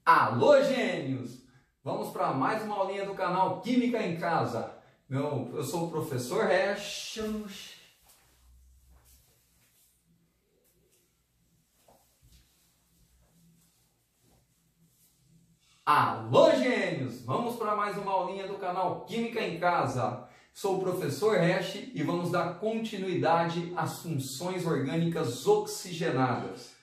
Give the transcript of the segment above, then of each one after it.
Alô, gênios! Vamos para mais uma aulinha do canal Química em Casa. Eu sou o professor Hash. Alô, gênios! Vamos para mais uma aulinha do canal Química em Casa. Sou o professor Hash e vamos dar continuidade às funções orgânicas oxigenadas.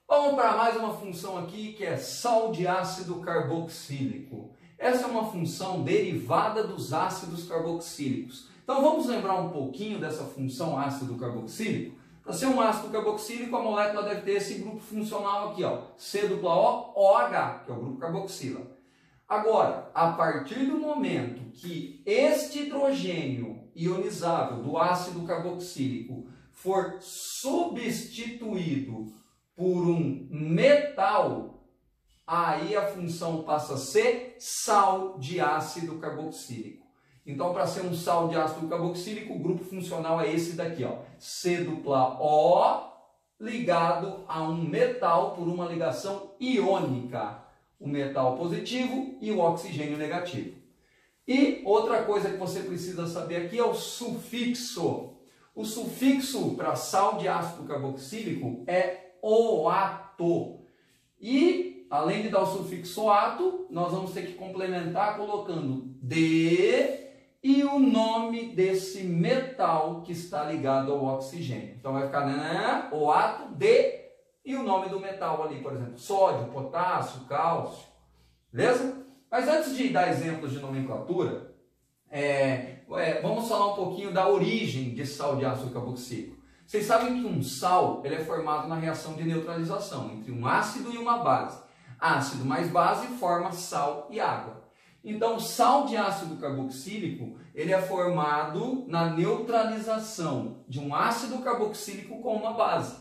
Vamos para mais uma função aqui que é sal de ácido carboxílico. Essa é uma função derivada dos ácidos carboxílicos. Então vamos lembrar um pouquinho dessa função ácido carboxílico? Para ser um ácido carboxílico, a molécula deve ter esse grupo funcional aqui, ó, C-O-OH, que é o grupo carboxila. Agora, a partir do momento que este hidrogênio ionizável do ácido carboxílico for substituído por um metal, aí a função passa a ser sal de ácido carboxílico. Então, para ser um sal de ácido carboxílico, o grupo funcional é esse daqui, ó, C-O ligado a um metal por uma ligação iônica, o metal positivo e o oxigênio negativo. E outra coisa que você precisa saber aqui é o sufixo. O sufixo para sal de ácido carboxílico é oato. E, além de dar o sufixo oato, nós vamos ter que complementar colocando de e o nome desse metal que está ligado ao oxigênio. Então vai ficar, né, oato de e o nome do metal ali, por exemplo, sódio, potássio, cálcio. Beleza? Mas antes de dar exemplos de nomenclatura, vamos falar um pouquinho da origem de sal de ácido carboxílico. Vocês sabem que um sal ele é formado na reação de neutralização entre um ácido e uma base. Ácido mais base forma sal e água. Então, o sal de ácido carboxílico ele é formado na neutralização de um ácido carboxílico com uma base.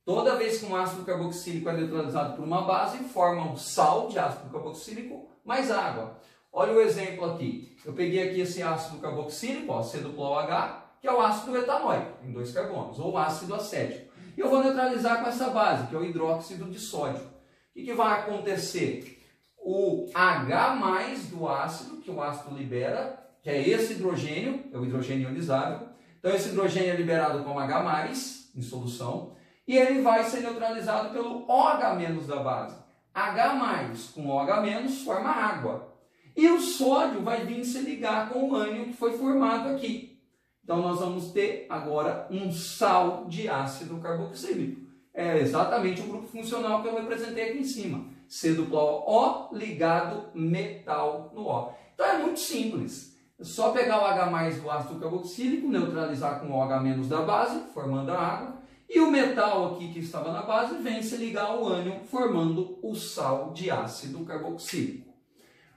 Toda vez que um ácido carboxílico é neutralizado por uma base, forma um sal de ácido carboxílico mais água. Olha o exemplo aqui. Eu peguei aqui esse ácido carboxílico, ó, C-OH, que é o ácido etanóico, em 2 carbonos, ou ácido acético. E eu vou neutralizar com essa base, que é o hidróxido de sódio. O que vai acontecer? O H+ do ácido, que o ácido libera, que é esse hidrogênio, é o hidrogênio ionizável. Então esse hidrogênio é liberado como H+, em solução, e ele vai ser neutralizado pelo OH- da base. H+ com OH- forma água. E o sódio vai vir se ligar com o ânion que foi formado aqui. Então, nós vamos ter agora um sal de ácido carboxílico. É exatamente o grupo funcional que eu representei aqui em cima. C-O ligado metal no O. Então, é muito simples. É só pegar o H+ do ácido carboxílico, neutralizar com o OH- da base, formando a água. E o metal aqui que estava na base vem se ligar ao ânion, formando o sal de ácido carboxílico.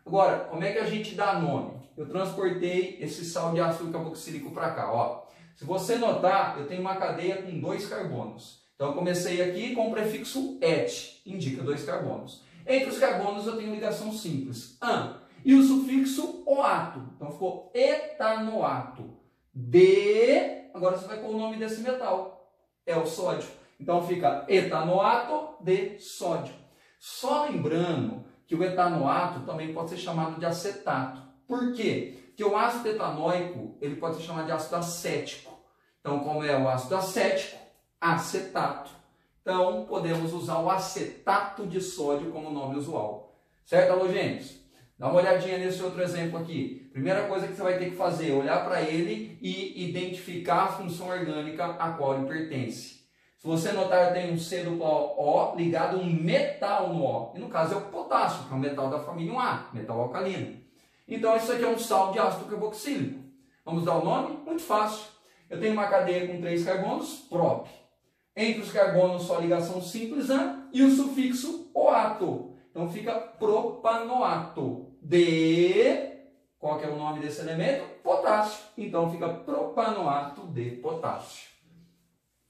Agora, como é que a gente dá nome? Eu transportei esse sal de ácido carboxílico para cá, ó. Se você notar, eu tenho uma cadeia com 2 carbonos. Então, eu comecei aqui com o prefixo et, indica 2 carbonos. Entre os carbonos eu tenho ligação simples, an. E o sufixo oato. Então, ficou etanoato. De, agora você vai pôr o nome desse metal. É o sódio. Então, fica etanoato de sódio. Só lembrando que o etanoato também pode ser chamado de acetato. Por quê? Porque o ácido etanóico ele pode ser chamado de ácido acético. Então, como é o ácido acético, acetato. Então, podemos usar o acetato de sódio como nome usual. Certo, halogênios? Dá uma olhadinha nesse outro exemplo aqui. Primeira coisa que você vai ter que fazer é olhar para ele e identificar a função orgânica a qual ele pertence. Se você notar, tem um C-O ligado a um metal no O. E no caso é o potássio, que é um metal da família 1A, metal alcalino. Então, isso aqui é um sal de ácido carboxílico. Vamos dar o nome? Muito fácil. Eu tenho uma cadeia com 3 carbonos, prop. Entre os carbonos, só ligação simples, an, e o sufixo oato. Então, fica propanoato. De, qual que é o nome desse elemento? Potássio. Então, fica propanoato de potássio.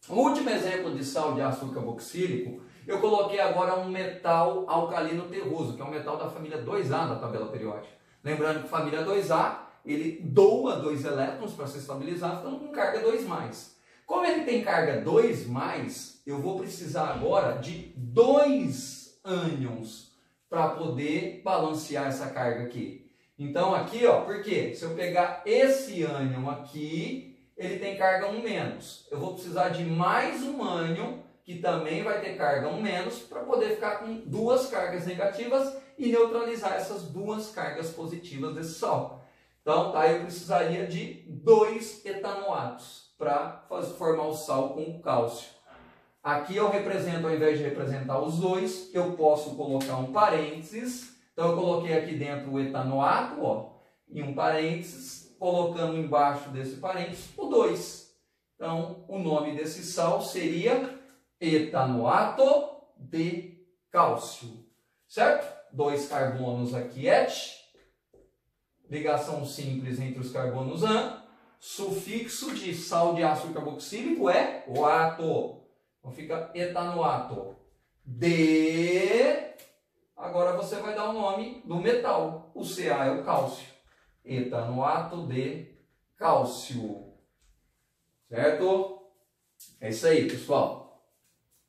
O último exemplo de sal de ácido carboxílico, eu coloquei agora um metal alcalino terroso, que é um metal da família 2A da tabela periódica. Lembrando que família 2A, ele doa 2 elétrons para se estabilizar, ficando com carga 2+. Como ele tem carga 2+, eu vou precisar agora de 2 ânions para poder balancear essa carga aqui. Então aqui, ó, por quê? Se eu pegar esse ânion aqui, ele tem carga 1-. Eu vou precisar de mais um ânion, que também vai ter carga 1-, para poder ficar com duas cargas negativas e neutralizar essas duas cargas positivas desse sal. Então, tá, eu precisaria de 2 etanoatos para formar o sal com o cálcio. Aqui eu represento, ao invés de representar os dois, eu posso colocar um parênteses. Então eu coloquei aqui dentro o etanoato, ó, em um parênteses, colocando embaixo desse parênteses o 2. Então o nome desse sal seria etanoato de cálcio, certo? 2 carbonos aqui, et, ligação simples entre os carbonos an, sufixo de sal de ácido carboxílico é o ato. Então fica etanoato de... Agora você vai dar o nome do metal. O Ca é o cálcio. Etanoato de cálcio. Certo? É isso aí, pessoal.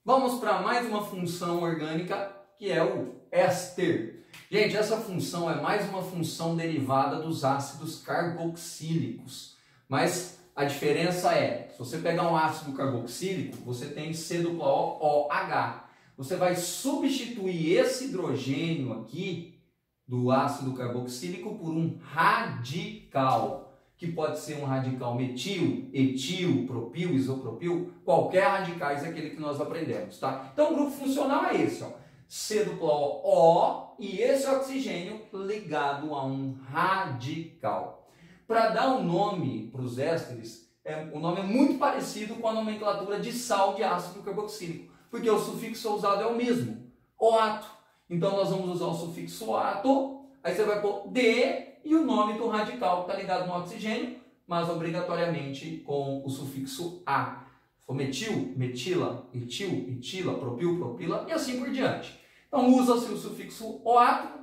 Vamos para mais uma função orgânica, que é o éster. Gente, essa função é mais uma função derivada dos ácidos carboxílicos. Mas a diferença é, se você pegar um ácido carboxílico, você tem C-OH. Você vai substituir esse hidrogênio aqui do ácido carboxílico por um radical, que pode ser um radical metil, etil, propil, isopropil, qualquer radicais é aquele que nós aprendemos, tá? Então o grupo funcional é esse, ó, C-O e esse oxigênio ligado a um radical. Para dar um nome para os ésteres, o nome é muito parecido com a nomenclatura de sal de ácido carboxílico, porque o sufixo usado é o mesmo, oato. Então nós vamos usar o sufixo oato, aí você vai pôr D e o nome do radical que está ligado no oxigênio, mas obrigatoriamente com o sufixo A. Se for metil, metila, etil, etila, propil, propila e assim por diante. Então usa-se o sufixo oato,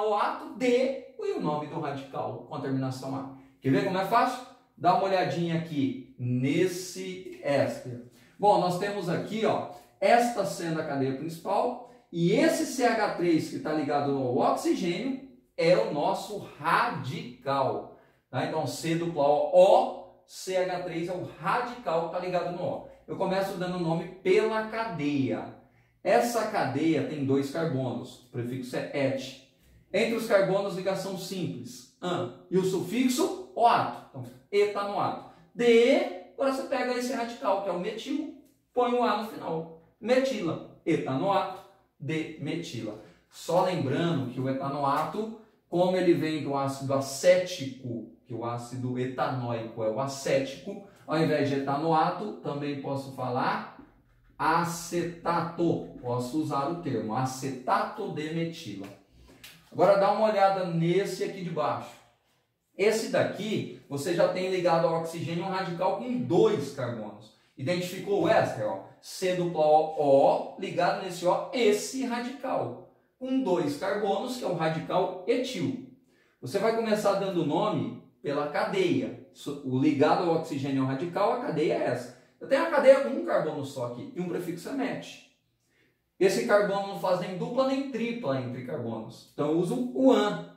oato, D e o nome do radical com a terminação A. Quer ver como é fácil? Dá uma olhadinha aqui nesse éster. Bom, nós temos aqui, ó, esta sendo a cadeia principal e esse CH3 que está ligado ao oxigênio é o nosso radical. Tá? Então, C-O, CH3 é o radical que está ligado no O. Eu começo dando o nome pela cadeia. Essa cadeia tem 2 carbonos, o prefixo é et. Entre os carbonos, ligação simples, an, e o sufixo oato, então etanoato. De, agora você pega esse radical, que é o metil, põe o A no final, metila, etanoato de metila. Só lembrando que o etanoato, como ele vem do ácido acético, que o ácido etanóico é o acético, ao invés de etanoato, também posso falar acetato, posso usar o termo acetato de metila. Agora dá uma olhada nesse aqui de baixo. Esse daqui, você já tem ligado ao oxigênio um radical com 2 carbonos. Identificou o éster? Ó, C-O ligado nesse O, esse radical, com 2 carbonos, que é o radical etil. Você vai começar dando nome pela cadeia. O ligado ao oxigênio radical, a cadeia é essa. Eu tenho a cadeia com um carbono só aqui, e um prefixo é met. Esse carbono não faz nem dupla nem tripla entre carbonos. Então eu uso o an.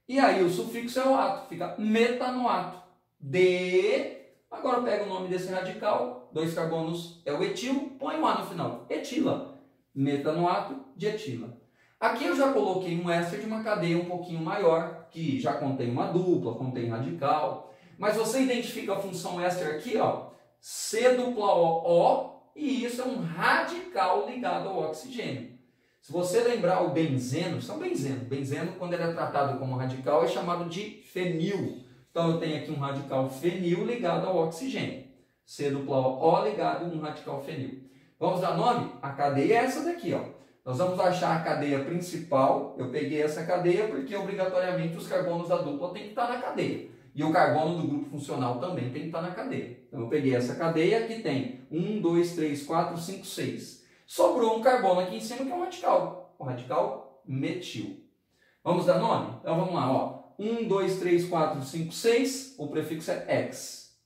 E aí o sufixo é o ato, fica metanoato. De, agora eu pego o nome desse radical, 2 carbonos é o etil, põe o A no final, etila. Metanoato de etila. Aqui eu já coloquei um éster de uma cadeia um pouquinho maior, que já contém uma dupla, contém radical. Mas você identifica a função éster aqui, ó, C-O, e isso é um radical ligado ao oxigênio. Se você lembrar o benzeno, isso é um benzeno. Benzeno, quando ele é tratado como radical, é chamado de fenil. Então eu tenho aqui um radical fenil ligado ao oxigênio. C-O ligado a um radical fenil. Vamos dar nome? A cadeia é essa daqui, ó. Nós vamos achar a cadeia principal. Eu peguei essa cadeia porque obrigatoriamente os carbonos da dupla têm que estar na cadeia. E o carbono do grupo funcional também tem que estar na cadeia. Então eu peguei essa cadeia que tem 1, 2, 3, 4, 5, 6. Sobrou um carbono aqui em cima que é um radical. O radical metil. Vamos dar nome? Então vamos lá, ó. 1, 2, 3, 4, 5, 6. O prefixo é ex.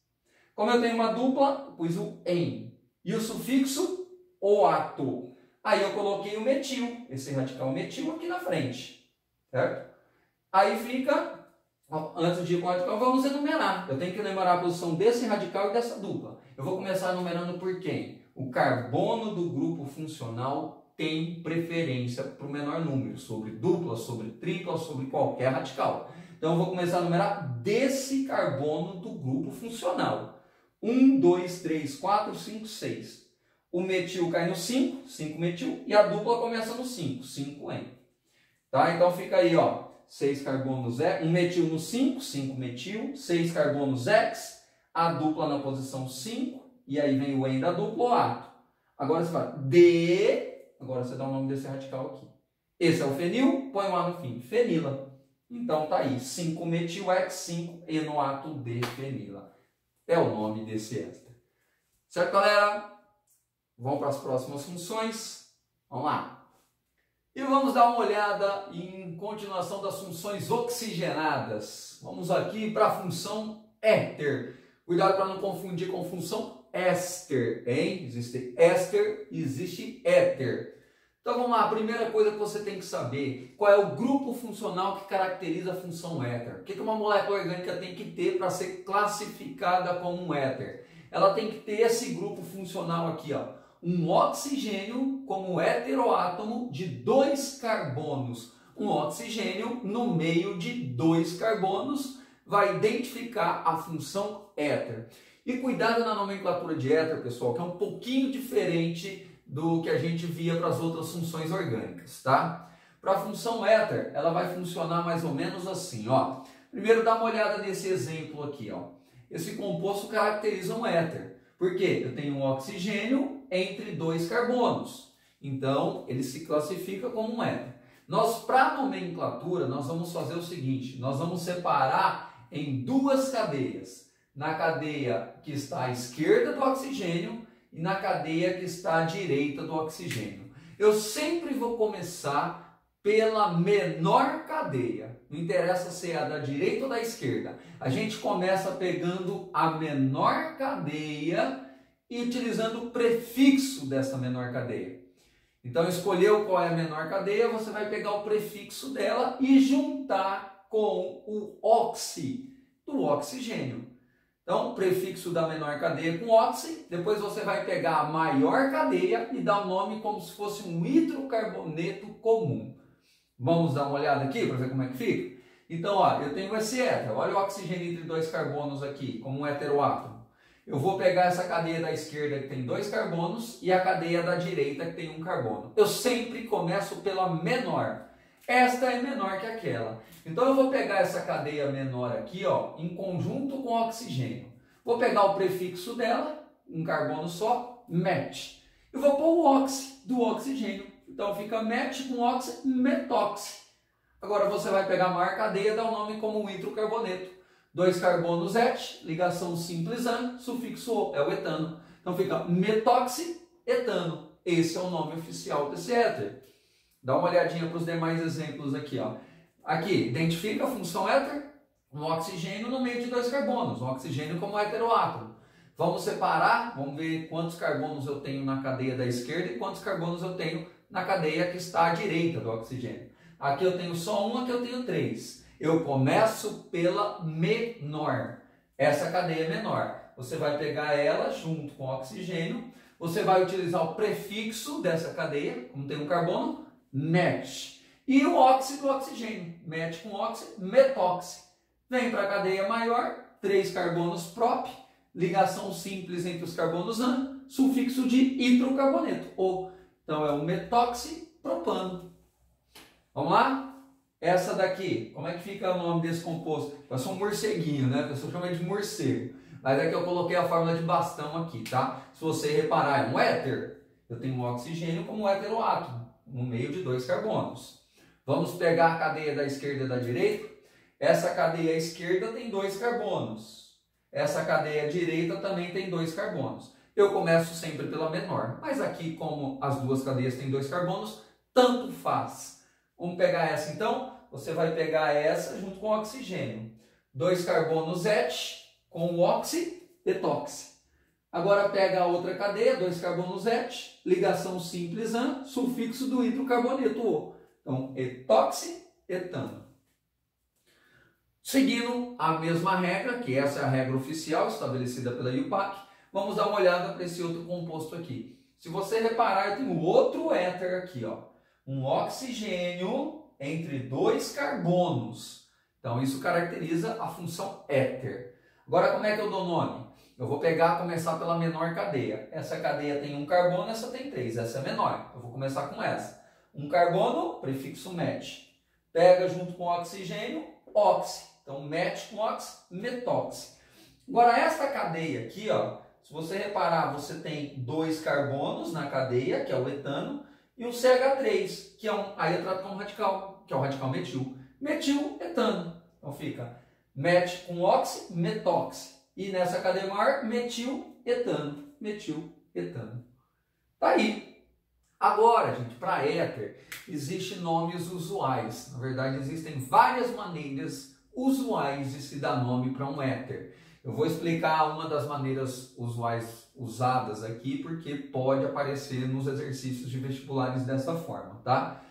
Como eu tenho uma dupla, eu pus o em. E o sufixo oato. Aí eu coloquei o metil, esse radical metil aqui na frente, certo? Aí fica, antes de ir com o radical, vamos enumerar. Eu tenho que enumerar a posição desse radical e dessa dupla. Eu vou começar enumerando por quem? O carbono do grupo funcional tem preferência para o menor número, sobre dupla, sobre tripla, sobre qualquer radical. Então eu vou começar a enumerar desse carbono do grupo funcional. 1, 2, 3, 4, 5, 6. O metil cai no 5, 5 metil, e a dupla começa no 5, 5N. Tá? Então fica aí, ó, 6 carbonos, um metil no 5, 5 metil, 6 carbonos X, a dupla na posição 5, e aí vem o N da dupla, o átomo. Agora você fala agora você dá o nome desse radical aqui. Esse é o fenil, põe o A no fim, fenila. Então tá aí, 5 metil X, 5 enoato de fenila. É o nome desse éster. Certo, galera? Vamos para as próximas funções. Vamos lá. E vamos dar uma olhada em continuação das funções oxigenadas. Vamos aqui para a função éter. Cuidado para não confundir com função éster, hein? Existe éster e existe éter. Então vamos lá, a primeira coisa que você tem que saber, qual é o grupo funcional que caracteriza a função éter. O que uma molécula orgânica tem que ter para ser classificada como um éter? Ela tem que ter esse grupo funcional aqui, ó, um oxigênio como heteroátomo de 2 carbonos. Um oxigênio no meio de 2 carbonos vai identificar a função éter. E cuidado na nomenclatura de éter, pessoal, que é um pouquinho diferente do que a gente via para as outras funções orgânicas, tá? Para a função éter, ela vai funcionar mais ou menos assim, ó. Primeiro dá uma olhada nesse exemplo aqui, ó. Esse composto caracteriza um éter. Por quê? Eu tenho um oxigênio entre 2 carbonos. Então, ele se classifica como um éter. Nós, para nomenclatura, nós vamos fazer o seguinte, nós vamos separar em 2 cadeias. Na cadeia que está à esquerda do oxigênio e na cadeia que está à direita do oxigênio. Eu sempre vou começar pela menor cadeia. Não interessa se é a da direita ou da esquerda. A gente começa pegando a menor cadeia e utilizando o prefixo dessa menor cadeia. Então, escolheu qual é a menor cadeia, você vai pegar o prefixo dela e juntar com o oxi do oxigênio. Então, prefixo da menor cadeia com oxi, depois você vai pegar a maior cadeia e dar o nome como se fosse um hidrocarboneto comum. Vamos dar uma olhada aqui para ver como é que fica? Então, ó, eu tenho esse éter, olha o oxigênio entre 2 carbonos aqui, como um heteroátomo. Eu vou pegar essa cadeia da esquerda que tem 2 carbonos e a cadeia da direita que tem 1 carbono. Eu sempre começo pela menor. Esta é menor que aquela. Então eu vou pegar essa cadeia menor aqui, ó, em conjunto com o oxigênio. Vou pegar o prefixo dela, 1 carbono só, met. E vou pôr o oxi do oxigênio. Então fica met com oxi, metoxi. Agora você vai pegar a maior cadeia e dar o nome como um hidrocarboneto. 2 carbonos et, ligação simples an, sufixo o, é o etano. Então fica metoxi-etano. Esse é o nome oficial desse éter. Dá uma olhadinha para os demais exemplos aqui, ó. Aqui, identifica a função éter, um oxigênio no meio de 2 carbonos, um oxigênio como heteroátomo. Vamos separar, vamos ver quantos carbonos eu tenho na cadeia da esquerda e quantos carbonos eu tenho na cadeia que está à direita do oxigênio. Aqui eu tenho só 1, aqui eu tenho 3. Eu começo pela menor. Essa cadeia é menor. Você vai pegar ela junto com o oxigênio, você vai utilizar o prefixo dessa cadeia, como tem um carbono, met. E o oxi do oxigênio, met com oxi, metoxi. Vem para a cadeia maior, 3 carbonos prop, ligação simples entre os carbonos an, sufixo de hidrocarboneto, o. Então é o metoxipropano. Vamos lá? Essa daqui, como é que fica o nome desse composto? Parece um morceguinho, né? A pessoa chama de morcego. Mas é que eu coloquei a fórmula de bastão aqui, tá? Se você reparar, é um éter. Eu tenho um oxigênio como heteroátomo, no meio de 2 carbonos. Vamos pegar a cadeia da esquerda e da direita. Essa cadeia esquerda tem 2 carbonos. Essa cadeia direita também tem 2 carbonos. Eu começo sempre pela menor. Mas aqui, como as 2 cadeias têm 2 carbonos, tanto faz. Vamos pegar essa então? Você vai pegar essa junto com o oxigênio. 2 carbonos et com o oxi, etoxi. Agora pega a outra cadeia, 2 carbonos et, ligação simples an, sufixo do hidrocarboneto O. Então, etoxi-etano. Seguindo a mesma regra, que essa é a regra oficial estabelecida pela IUPAC, vamos dar uma olhada para esse outro composto aqui. Se você reparar, eu tenho outro éter aqui, ó, um oxigênio entre 2 carbonos. Então, isso caracteriza a função éter. Agora, como é que eu dou nome? Eu vou começar pela menor cadeia. Essa cadeia tem 1 carbono, essa tem 3. Essa é menor. Eu vou começar com essa. 1 carbono, prefixo met. Pega junto com o oxigênio, oxi. Então, met com ox, metoxi. Agora, essa cadeia aqui, ó, se você reparar, você tem 2 carbonos na cadeia, que é o etano, e o CH3, que é aí eu trato como radical, que é o radical metil. Metil, etano. Então, fica met com oxi, metoxi. E nessa cadeia maior, metil, etano. Metil, etano. Tá aí. Agora, gente, para éter, existem nomes usuais. Na verdade, existem várias maneiras usuais de se dar nome para um éter. Eu vou explicar uma das maneiras usuais usadas aqui, porque pode aparecer nos exercícios de vestibulares dessa forma, tá?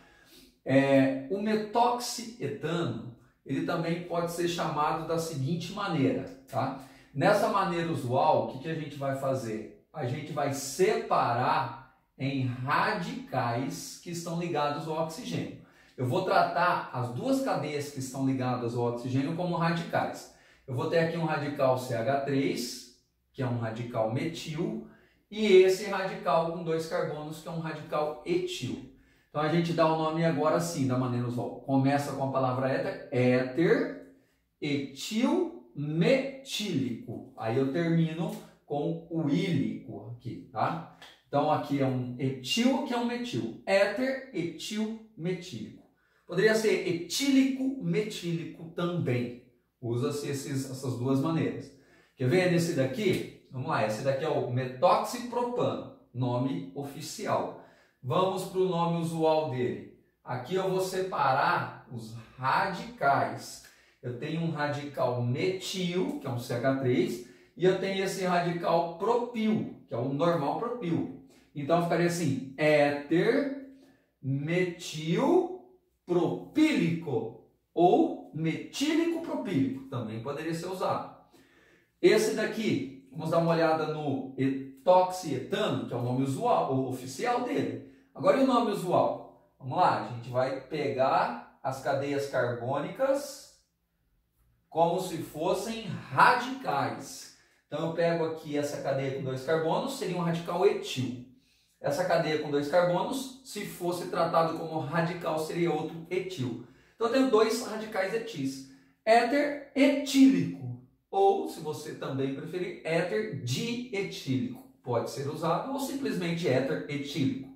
O metoxietano, ele também pode ser chamado da seguinte maneira, tá? Nessa maneira usual, o que a gente vai fazer? A gente vai separar em radicais que estão ligados ao oxigênio. Eu vou tratar as 2 cadeias que estão ligadas ao oxigênio como radicais. Eu vou ter aqui um radical CH3, que é um radical metil, e esse radical com 2 carbonos, que é um radical etil. Então a gente dá o nome agora assim, da maneira usual. Começa com a palavra éter etil metílico. Aí eu termino com o ílico aqui, tá? Então aqui é um etil, que é um metil. Éter etil metílico. Poderia ser etílico metílico também. Usa-se essas 2 maneiras. Quer ver nesse daqui? Vamos lá, esse daqui é o metoxipropano, nome oficial. Vamos para o nome usual dele. Aqui eu vou separar os radicais. Eu tenho um radical metil, que é um CH3, e eu tenho esse radical propil, que é o normal propil. Então ficaria assim, éter metil propílico ou metílico propílico, também poderia ser usado. Esse daqui, vamos dar uma olhada no etoxietano, que é o nome usual, ou oficial dele. Agora e o nome usual? Vamos lá, a gente vai pegar as cadeias carbônicas como se fossem radicais. Então eu pego aqui essa cadeia com 2 carbonos, seria um radical etil. Essa cadeia com 2 carbonos, se fosse tratado como radical, seria outro etil. Então eu tenho 2 radicais etis. Éter etílico, ou, se você também preferir, éter dietílico. Pode ser usado, ou simplesmente éter etílico.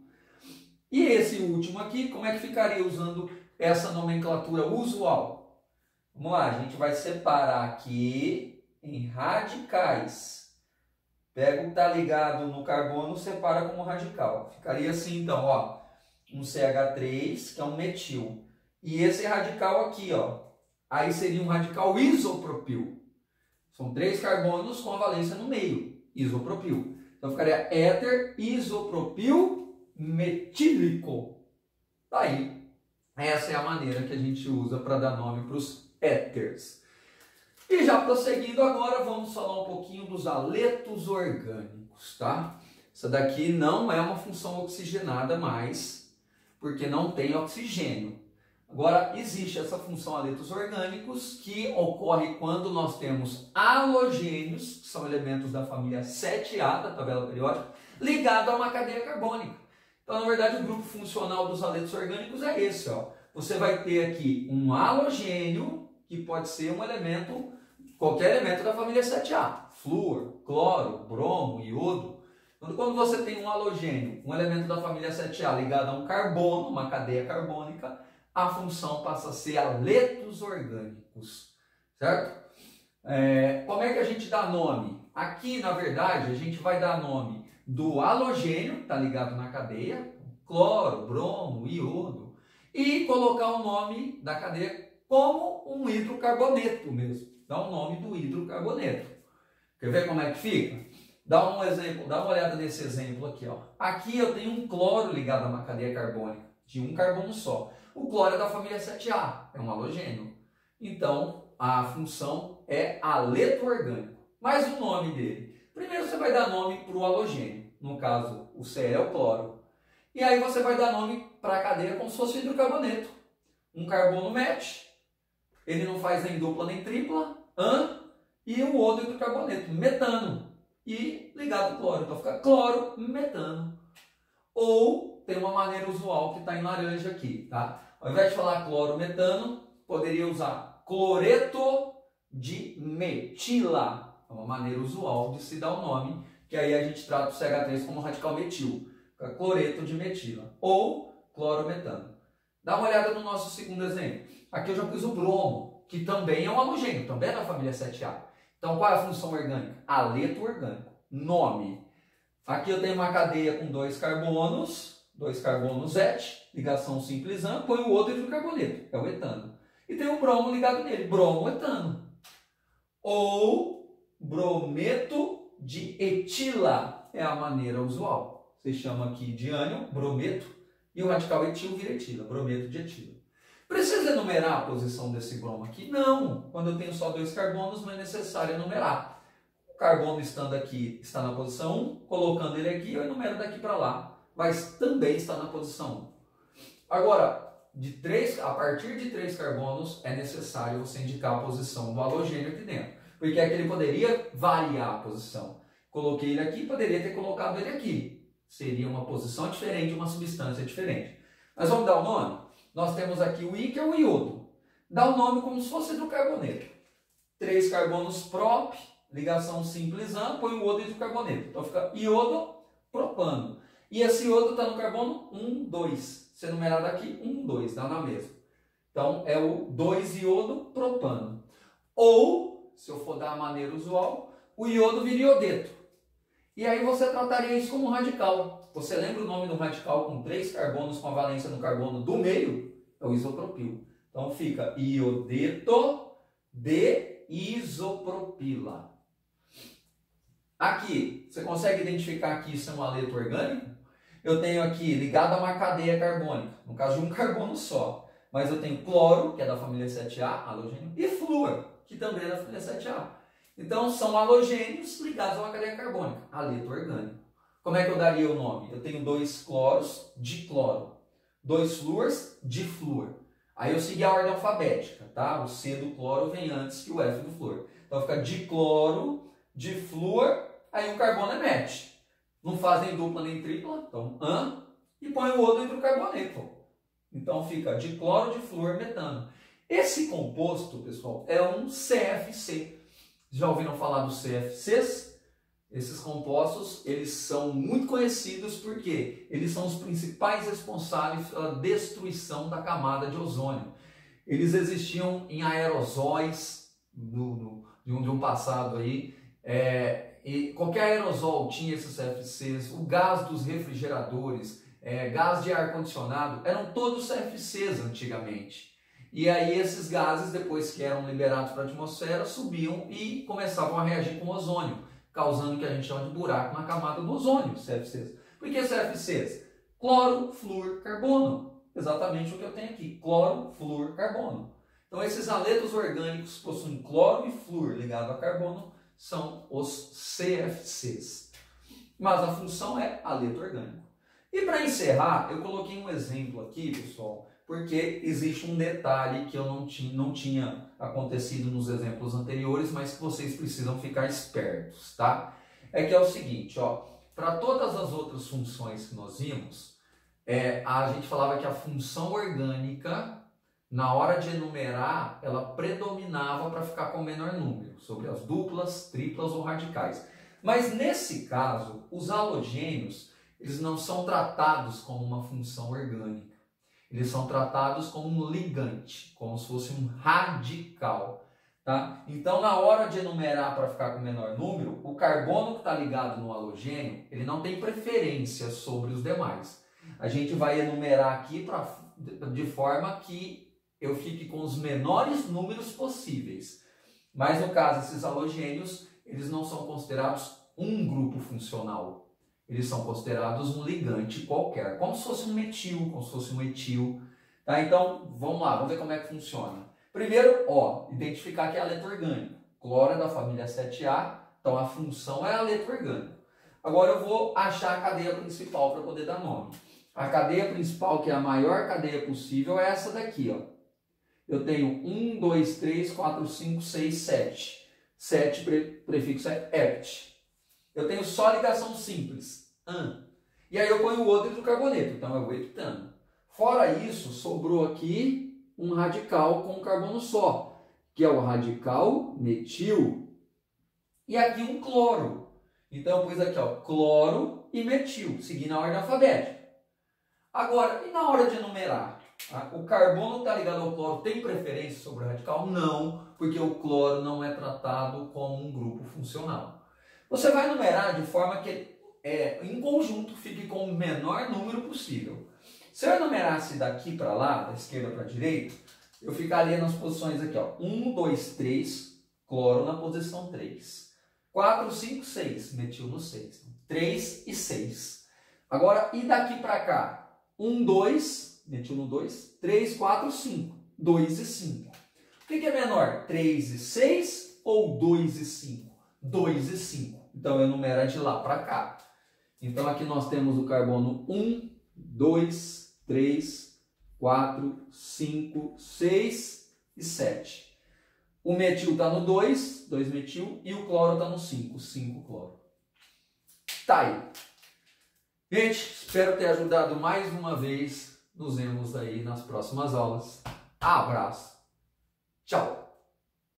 E esse último aqui, como é que ficaria usando essa nomenclatura usual? Vamos lá, a gente vai separar aqui em radicais. Pega o que está ligado no carbono, separa como radical. Ficaria assim, então, ó, um CH3, que é um metil. E esse radical aqui, ó, aí seria um radical isopropil. São 3 carbonos com a valência no meio, isopropil. Então ficaria éter isopropil metílico. Tá aí. Essa é a maneira que a gente usa para dar nome para os éteres. E já prosseguindo agora, vamos falar um pouquinho dos aletos orgânicos, tá? Essa daqui não é uma função oxigenada mais, porque não tem oxigênio. Agora, existe essa função aletos orgânicos que ocorre quando nós temos halogênios, que são elementos da família 7A, da tabela periódica, ligado a uma cadeia carbônica. Então, na verdade, o grupo funcional dos aletos orgânicos é esse, ó. Você vai ter aqui um halogênio, que pode ser um elemento, qualquer elemento da família 7A, flúor, cloro, bromo, iodo. Então, quando você tem um halogênio, um elemento da família 7A ligado a um carbono, uma cadeia carbônica, a função passa a ser aletos orgânicos, certo? Como é que a gente dá nome? Aqui, na verdade, a gente vai dar nome do halogênio, que está ligado na cadeia, cloro, bromo, iodo, e colocar o nome da cadeia como um hidrocarboneto mesmo. Dá o nome do hidrocarboneto. Quer ver como é que fica? Dá um exemplo, dá uma olhada nesse exemplo aqui, ó. Aqui eu tenho um cloro ligado a uma cadeia carbônica de um carbono só. O cloro é da família 7A, é um halogênio. Então, a função é haleto orgânico. Mas o nome dele? Primeiro você vai dar nome para o halogênio. No caso, o Ce é o cloro. E aí você vai dar nome para a cadeia como se fosse hidrocarboneto. Um carbono MET, ele não faz nem dupla nem tripla, e o outro hidrocarboneto, metano. E ligado ao cloro, então fica cloro, metano. Ou tem uma maneira usual que está em laranja aqui, tá? Ao invés de falar cloro, metano, poderia usar cloreto de metila. É uma maneira usual de se dar o nome, que aí a gente trata o CH3 como radical metil. Fica cloreto de metila. Ou clorometano. Dá uma olhada no nosso segundo exemplo. Aqui eu já pus o bromo, que também é um halogênio, também é da família 7A. Então, qual é a função orgânica? Haleto orgânico. Nome. Aqui eu tenho uma cadeia com dois carbonos Et, ligação simples AM, põe o outro hidrocarboneto, é o etano. E tem o bromo ligado nele, bromoetano. Ou brometo de etila, é a maneira usual. Você chama aqui de ânion, brometo, e o radical etil vira etila, brometo de etila. Precisa enumerar a posição desse bromo aqui? Não. Quando eu tenho só dois carbonos, não é necessário enumerar. O carbono estando aqui está na posição 1, colocando ele aqui, eu enumero daqui para lá, mas também está na posição 1. Agora, a partir de 3 carbonos, é necessário você indicar a posição do halogênio aqui dentro, porque aqui ele poderia variar a posição. Coloquei ele aqui, poderia ter colocado ele aqui. Seria uma posição diferente, uma substância diferente. Mas vamos dar o nome? Nós temos aqui o I, que é o iodo. Dá o nome como se fosse hidrocarboneto. 3 carbonos prop, ligação simples AM, põe o outro hidrocarboneto. Então fica iodo propano. E esse iodo está no carbono 1, 2. Se numerar daqui, 1, 2, dá na mesma. Então é o 2-iodo propano. Ou, se eu for dar a maneira usual, o iodo vira iodeto. E aí você trataria isso como um radical. Você lembra o nome do radical com 3 carbonos com a valência no carbono do meio? É o isopropil. Então fica iodeto de isopropila. Aqui, você consegue identificar que isso é um haleto orgânico? Eu tenho aqui ligado a uma cadeia carbônica, no caso de um carbono só. Mas eu tenho cloro, que é da família 7A, halogênio, e flúor, que também é da família 7A. Então são halogênios ligados a uma cadeia carbônica, haleto orgânico. Como é que eu daria o nome? Eu tenho 2 cloros, dicloro. 2 flúors, diflúor. Aí eu segui a ordem alfabética, tá? O C do cloro vem antes que o F do flúor. Então fica dicloro, diflúor, aí o carbono é MET. Não faz nem dupla nem tripla, então AM, e põe o outro hidrocarboneto. Então fica dicloro, diflúor, metano. Esse composto, pessoal, é um CFC. Já ouviram falar dos CFCs? Esses compostos, eles são muito conhecidos porque eles são os principais responsáveis pela destruição da camada de ozônio. Eles existiam em aerosóis de um passado aí, e qualquer aerosol tinha esses CFCs, o gás dos refrigeradores, gás de ar-condicionado, eram todos CFCs antigamente. E aí esses gases, depois que eram liberados para a atmosfera, subiam e começavam a reagir com o ozônio, causando o que a gente chama de buraco na camada do ozônio, CFCs. Por que CFCs? Cloro, flúor, carbono. Exatamente o que eu tenho aqui, cloro, flúor, carbono. Então esses haletos orgânicos possuem cloro e flúor ligado a carbono, são os CFCs. Mas a função é haleto orgânico. E para encerrar, eu coloquei um exemplo aqui, pessoal, porque existe um detalhe que eu não tinha acontecido nos exemplos anteriores, mas que vocês precisam ficar espertos, tá? É que é o seguinte, ó, para todas as outras funções que nós vimos, a gente falava que a função orgânica, na hora de enumerar, ela predominava para ficar com o menor número, sobre as duplas, triplas ou radicais. Mas nesse caso, os halogênios, eles não são tratados como uma função orgânica. Eles são tratados como um ligante, como se fosse um radical. Tá? Então, na hora de enumerar para ficar com o menor número, o carbono que está ligado no halogênio, ele não tem preferência sobre os demais. A gente vai enumerar aqui de forma que eu fique com os menores números possíveis. Mas, no caso, esses halogênios, eles não são considerados um grupo funcional. Eles são considerados um ligante qualquer, como se fosse um metil, como se fosse um etil. Tá? Então, vamos lá, vamos ver como é que funciona. Primeiro, identificar que é aleto orgânico. Cloro é da família 7A, então a função é aleto orgânico. Agora eu vou achar a cadeia principal para poder dar nome. A cadeia principal, que é a maior cadeia possível, é essa daqui, ó. Eu tenho 1, 2, 3, 4, 5, 6, 7. 7 prefixo é -ete. Eu tenho só ligação simples, -an. E aí eu ponho o outro do carboneto, então é o heptano. Fora isso, sobrou aqui um radical com carbono só, que é o radical metil. E aqui um cloro. Então eu pus aqui, ó, cloro e metil, seguindo a ordem alfabética. Agora, e na hora de enumerar? O carbono está ligado ao cloro, tem preferência sobre o radical? Não, porque o cloro não é tratado como um grupo funcional. Você vai numerar de forma que, em conjunto, fique com o menor número possível. Se eu enumerasse daqui para lá, da esquerda para a direita, eu ficaria nas posições aqui, ó, 1, 2, 3, cloro na posição 3. 4, 5, 6, metil no 6. 3 e 6. Agora, e daqui para cá? 1, 2, metil no 2, 3, 4, 5, 2 e 5. O que é menor? 3 e 6 ou 2 e 5? 2 e 5. Então, eu enumero de lá para cá. Então, aqui nós temos o carbono 1, 2, 3, 4, 5, 6 e 7. O metil está no 2, 2 metil, e o cloro está no 5, 5 cloro. Tá aí. Gente, espero ter ajudado mais uma vez. Nos vemos aí nas próximas aulas. Abraço. Tchau.